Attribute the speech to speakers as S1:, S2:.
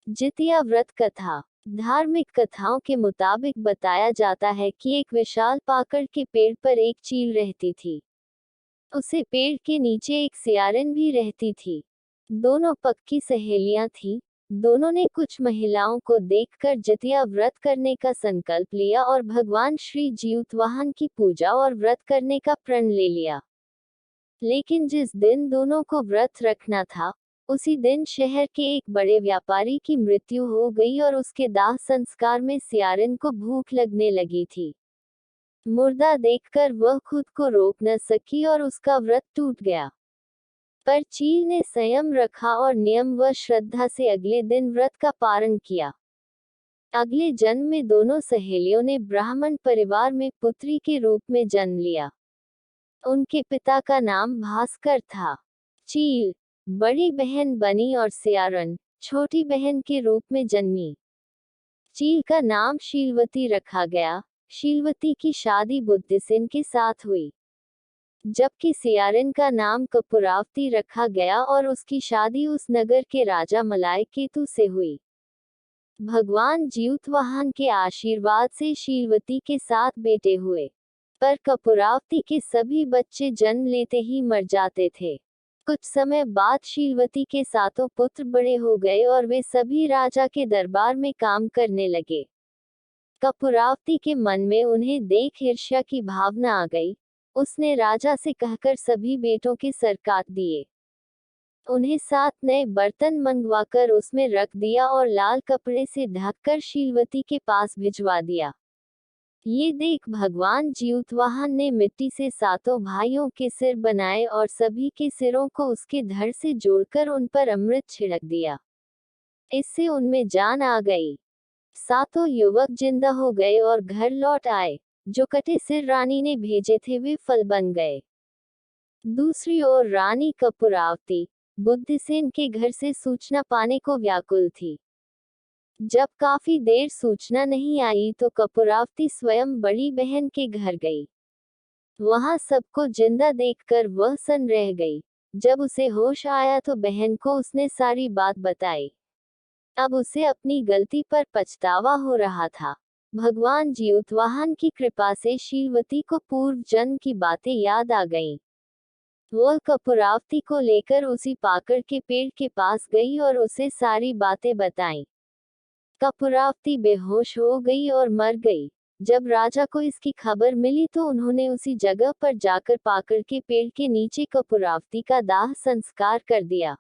S1: जितिया व्रत कथा। धार्मिक कथाओं के मुताबिक बताया जाता है कि एक विशाल पाकड़ के पेड़ पर एक चील रहती थी। उसे पेड़ के नीचे एक सियारिन भी रहती थी। दोनों पक्की सहेलियां थीं। दोनों ने कुछ महिलाओं को देखकर जितिया व्रत करने का संकल्प लिया और भगवान श्री जीतवाहन की पूजा और व्रत करने का प्रण ले लिया। लेकिन जिस दिन दोनों को व्रत रखना था, उसी दिन शहर के एक बड़े व्यापारी की मृत्यु हो गई और उसके दाह संस्कार में सियारिन को भूख लगने लगी थी। मुर्दा देखकर वह खुद को रोक न सकी और उसका व्रत टूट गया। पर चील ने संयम रखा और नियम व श्रद्धा से अगले दिन व्रत का पारण किया। अगले जन्म में दोनों सहेलियों ने ब्राह्मण परिवार में पुत्री के रूप में जन्म लिया। उनके पिता का नाम भास्कर था। चील बड़ी बहन बनी और सियारन छोटी बहन के रूप में जन्मी। चील का नाम शीलवती रखा गया। शीलवती की शादी बुद्धिसेन के साथ हुई, जबकि सियारिन का नाम कपूरावती रखा गया और उसकी शादी उस नगर के राजा मलाय केतु से हुई। भगवान जीतवाहन के आशीर्वाद से शीलवती के 7 बेटे हुए, पर कपूरावती के सभी बच्चे जन्म लेते ही मर जाते थे। कुछ समय बाद शीलवती के 7 पुत्र बड़े हो गए और वे सभी राजा के दरबार में काम करने लगे। कपूरावती के मन में उन्हें देख ईर्ष्या की भावना आ गई। उसने राजा से कहकर सभी बेटों के सर काट दिए। उन्हें 7 नए बर्तन मंगवाकर उसमें रख दिया और लाल कपड़े से ढककर शीलवती के पास भिजवा दिया। ये देख भगवान जीतवाहन ने मिट्टी से 7 भाइयों के सिर बनाए और सभी के सिरों को उसके धड़ से जोड़कर उन पर अमृत छिड़क दिया। इससे उनमें जान आ गई। 7 युवक जिंदा हो गए और घर लौट आए। जो कटे सिर रानी ने भेजे थे वे फल बन गए। दूसरी ओर रानी कपूरावती बुद्धिसेन के घर से सूचना पाने को व्याकुल थी। जब काफी देर सूचना नहीं आई तो कपूरावती स्वयं बड़ी बहन के घर गई। वहां सबको जिंदा देखकर वह सन्न रह गई। जब उसे होश आया तो बहन को उसने सारी बात बताई। अब उसे अपनी गलती पर पछतावा हो रहा था। भगवान जीतवाहन की कृपा से शीलवती को पूर्व जन्म की बातें याद आ गईं। वह कपूरावती को लेकर उसी पाकड़ के पेड़ के पास गई और उसे सारी बातें बताईं। कपूरावती बेहोश हो गई और मर गई। जब राजा को इसकी खबर मिली तो उन्होंने उसी जगह पर जाकर पाकड़ के पेड़ के नीचे कपूरावती का दाह संस्कार कर दिया।